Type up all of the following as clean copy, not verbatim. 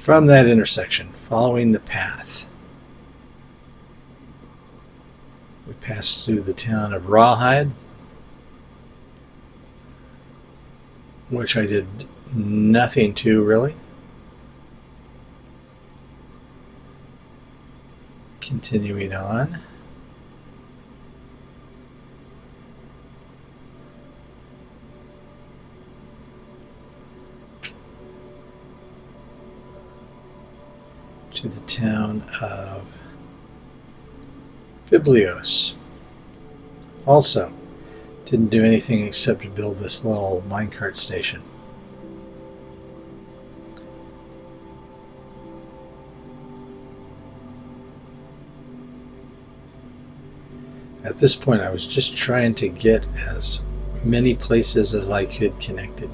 from that intersection, following the path, we passed through the town of Rawhide, which I did nothing to really. Continuing on. To the town of Biblios. Also, didn't do anything except to build this little minecart station. At this point, I was just trying to get as many places as I could connected.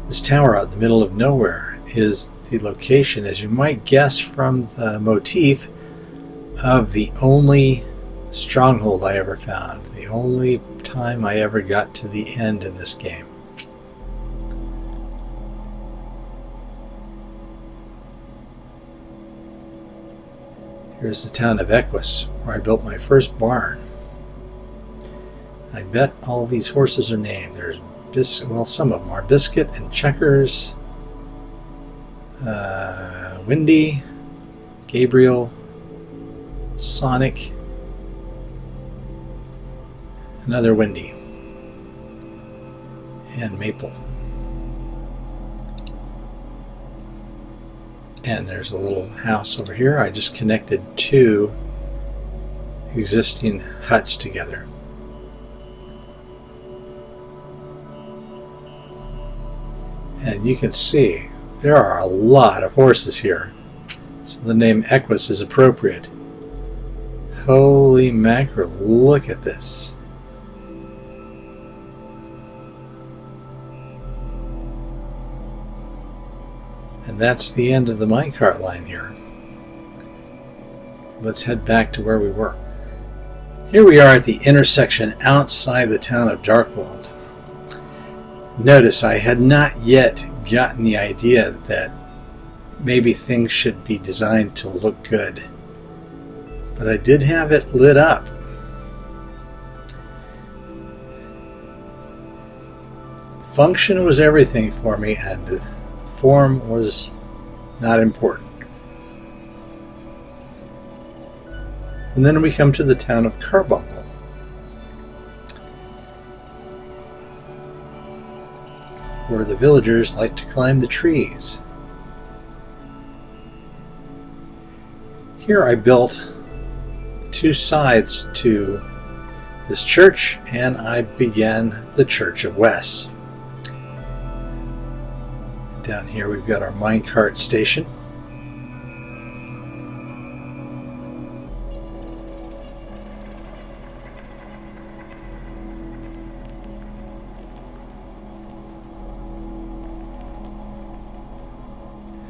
This tower out in the middle of nowhere is the location, as you might guess from the motif, of the only stronghold I ever found. The only time I ever got to the end in this game. Here's the town of Equus, where I built my first barn. I bet all these horses are named. There's well, some of them are Biscuit and Checkers, Windy, Gabriel, Sonic, another Windy, and Maple. And there's a little house over here. I just connected two existing huts together. And you can see there are a lot of horses here, so the name Equus is appropriate. Holy mackerel, look at this. And that's the end of the minecart line here. Let's head back to where we were. Here we are at the intersection outside the town of Darkwold. Notice I had not yet gotten the idea that maybe things should be designed to look good, but I did have it lit up. Function was everything for me, and form was not important. And then we come to the town of Carbuncle, where the villagers like to climb the trees. Here I built two sides to this church, and I began the Church of Wes. Down here we've got our minecart station.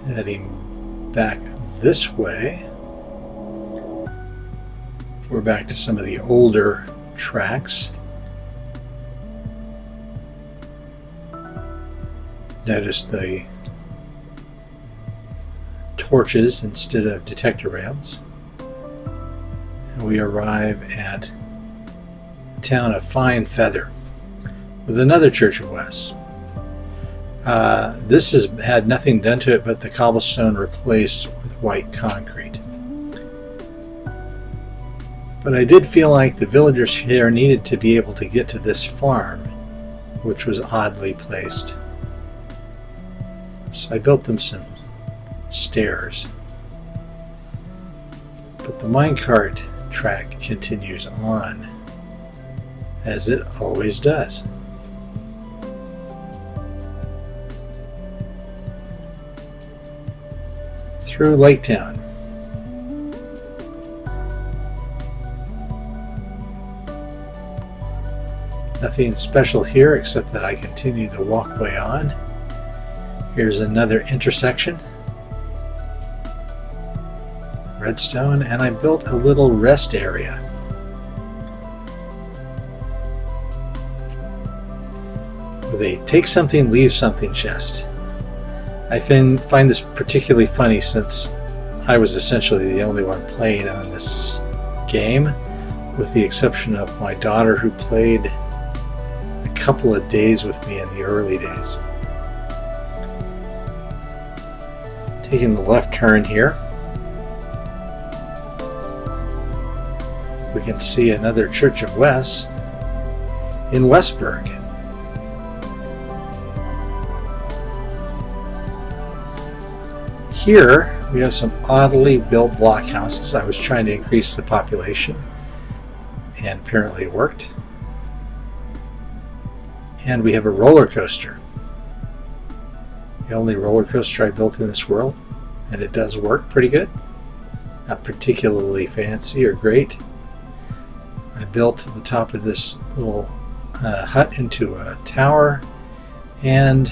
Heading back this way, we're back to some of the older tracks. Notice the torches instead of detector rails. And we arrive at the town of Fine Feather with another Church of Wes. This has had nothing done to it but the cobblestone replaced with white concrete. But I did feel like the villagers here needed to be able to get to this farm, which was oddly placed. So I built them some stairs. But the minecart track continues on, as it always does. Through Lake Town. Nothing special here except that I continue the walkway on. Here's another intersection. Redstone, and I built a little rest area. with a take something, leave something chest. I find this particularly funny since I was essentially the only one playing on this game, with the exception of my daughter, who played a couple of days with me in the early days. Taking the left turn here, we can see another Church of Wes in Westburg. Here we have some oddly built block houses. I was trying to increase the population, and apparently it worked. And we have a roller coaster. The only roller coaster I built in this world, and it does work pretty good. Not particularly fancy or great. I built the top of this little hut into a tower, and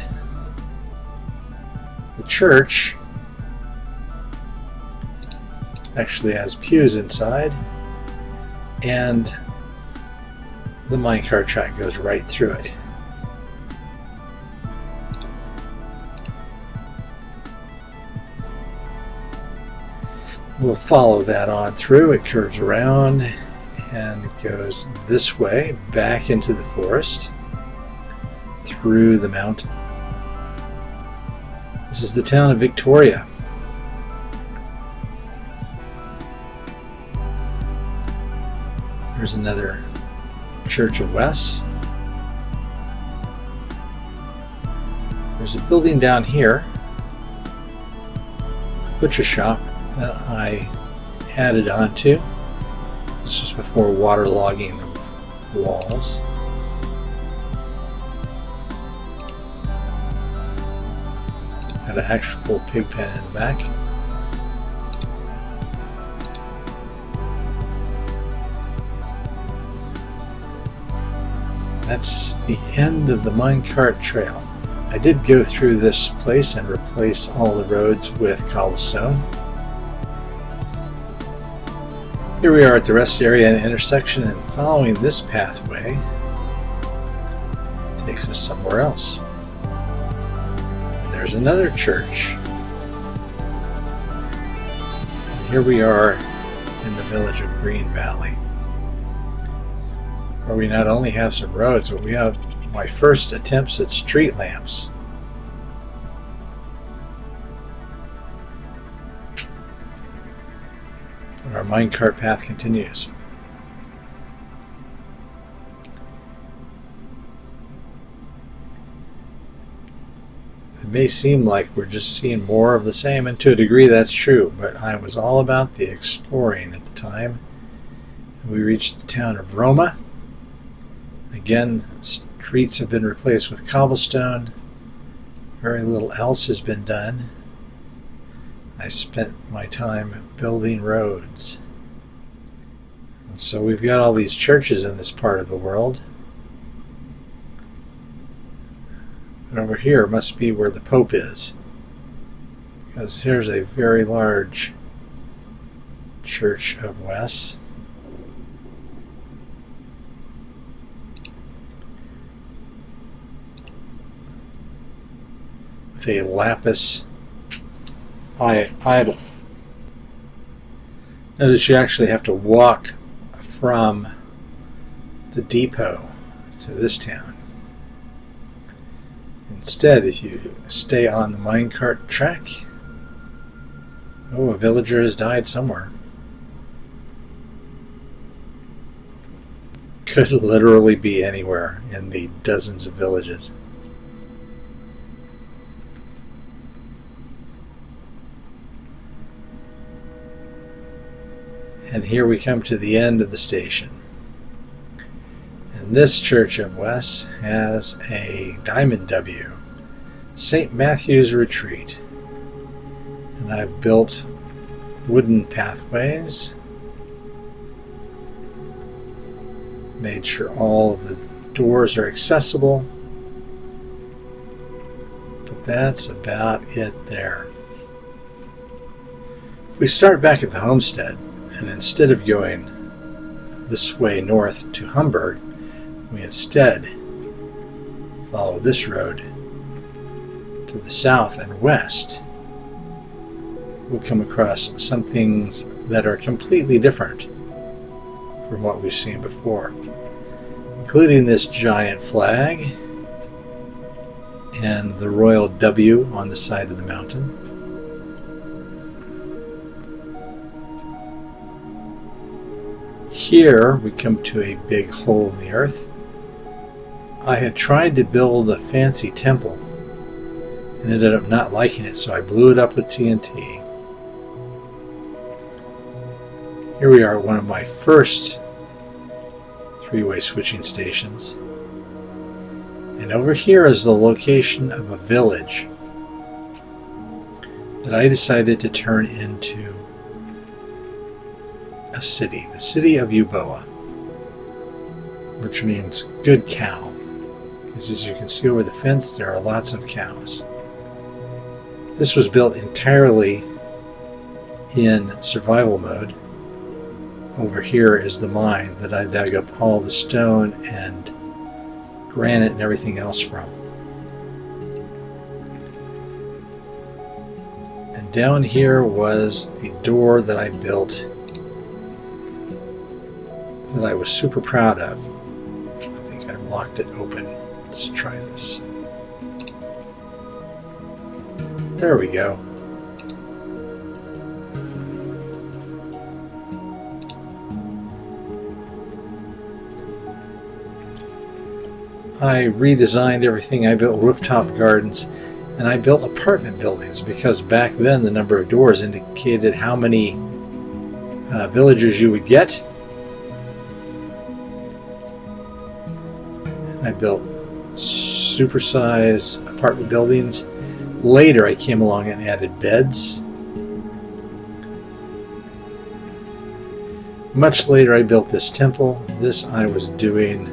the church actually has pews inside, and the minecart track goes right through it. We'll follow that on through. It curves around and it goes this way, back into the forest, through the mountain. This is the town of Victoria. Here's another Church of Wes. There's a building down here, a butcher shop that I added onto. This was before waterlogging of walls. Had an actual pig pen in the back. That's the end of the minecart trail. I did go through this place and replace all the roads with cobblestone. Here we are at the rest area and intersection, and following this pathway takes us somewhere else. And there's another church. And here we are in the village of Green Valley, where we not only have some roads, but we have my first attempts at street lamps. But our minecart path continues. It may seem like we're just seeing more of the same, and to a degree that's true, but I was all about the exploring at the time. And we reached the town of Roma. Again, streets have been replaced with cobblestone. Very little else has been done. I spent my time building roads. And so we've got all these churches in this part of the world. And over here must be where the Pope is, because here's a very large Church of Wes. With a lapis idol. Notice you actually have to walk from the depot to this town. Instead, if you stay on the minecart track, a villager has died somewhere. Could literally be anywhere in the dozens of villages. And here we come to the end of the station. And this Church of Wes has a diamond W, St. Matthew's Retreat. And I've built wooden pathways, made sure all of the doors are accessible, but that's about it there. If we start back at the homestead, and instead of going this way north to Hamburg, we instead follow this road to the south and west, we'll come across some things that are completely different from what we've seen before, including this giant flag and the royal W on the side of the mountain. Here we come to a big hole in the earth. I had tried to build a fancy temple and ended up not liking it, so I blew it up with TNT. Here we are at one of my first three-way switching stations. And over here is the location of a village that I decided to turn into a city, the city of Euboea, which means good cow. Because as you can see over the fence, there are lots of cows. This was built entirely in survival mode. Over here is the mine that I dug up all the stone and granite and everything else from. And down here was the door that I built that I was super proud of. I think I locked it open. Let's try this. There we go. I redesigned everything. I built rooftop gardens, and I built apartment buildings because back then the number of doors indicated how many villagers you would get. And I built supersize apartment buildings. Later I came along and added beds. Much later I built this temple. This I was doing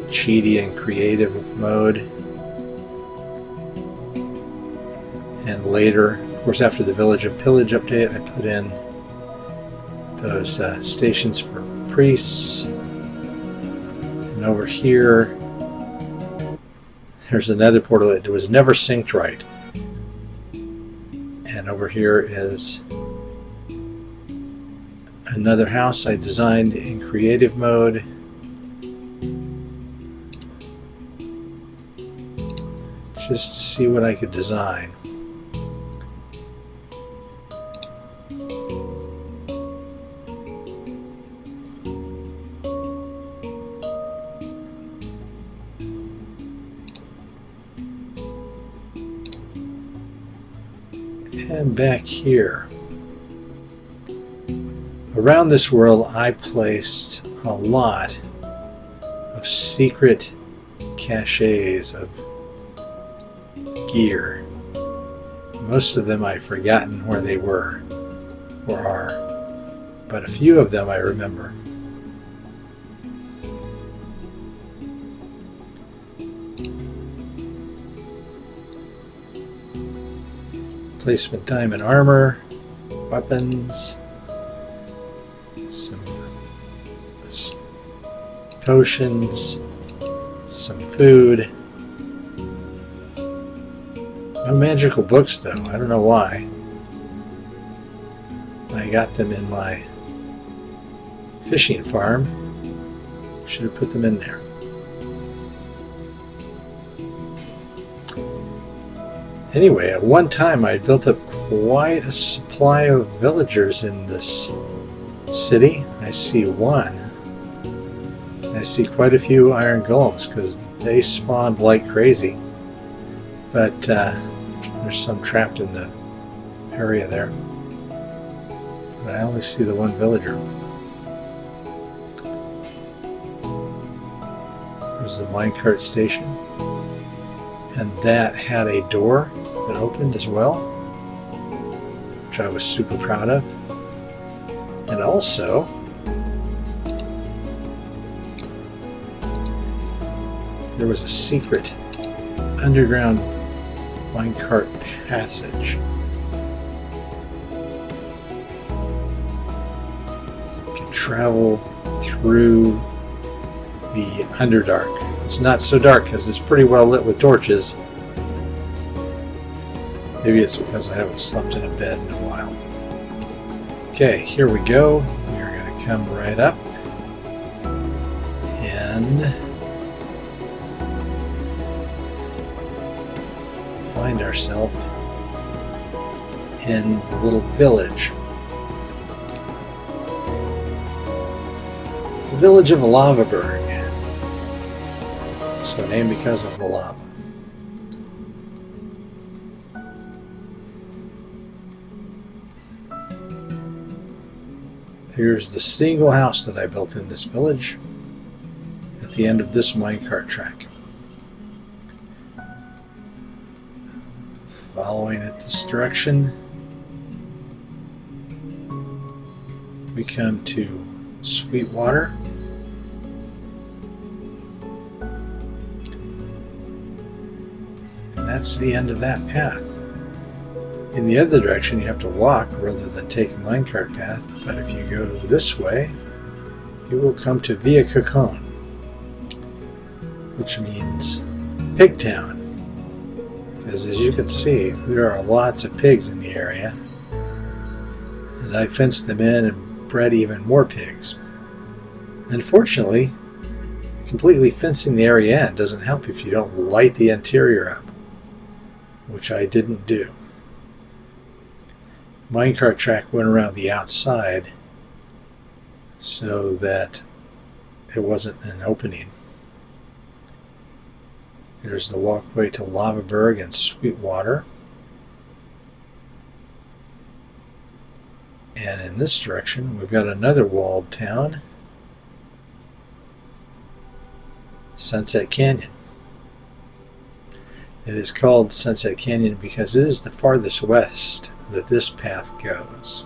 cheaty and creative mode. And later, of course, after the Village of Pillage update, I put in those stations for priests. And over here, there's another portal that was never synced right. And over here is another house I designed in creative mode. Just to see what I could design. And back here, around this world, I placed a lot of secret caches of gear. Most of them I've forgotten where they were or are, but a few of them I remember. Placement diamond armor, weapons, some potions, some food. No magical books though, I don't know why. I got them in my fishing farm. Should have put them in there. Anyway, at one time I built up quite a supply of villagers in this city. I see one. I see quite a few iron golems because they spawned like crazy. But there's some trapped in the area there. But I only see the one villager. There's the minecart station. And that had a door that opened as well, which I was super proud of. And also, there was a secret underground minecart passage. You can travel through the Underdark. It's not so dark because it's pretty well lit with torches. Maybe it's because I haven't slept in a bed in a while. Okay, here we go. We are going to come right up and find ourselves in the little village. The village of Lavaberg. So named because of the lava. Here's the single house that I built in this village at the end of this minecart track. Following it this direction, we come to Sweetwater. And that's the end of that path. In the other direction, you have to walk rather than take a minecart path, but if you go this way, you will come to Via Cacon, which means Pig Town. Because as you can see, there are lots of pigs in the area, and I fenced them in and bred even more pigs. Unfortunately, completely fencing the area in doesn't help if you don't light the interior up, which I didn't do. Minecart track went around the outside so that it wasn't an opening. There's the walkway to Lavaberg and Sweetwater. And in this direction, we've got another walled town, Sunset Canyon. It is called Sunset Canyon because it is the farthest west that this path goes.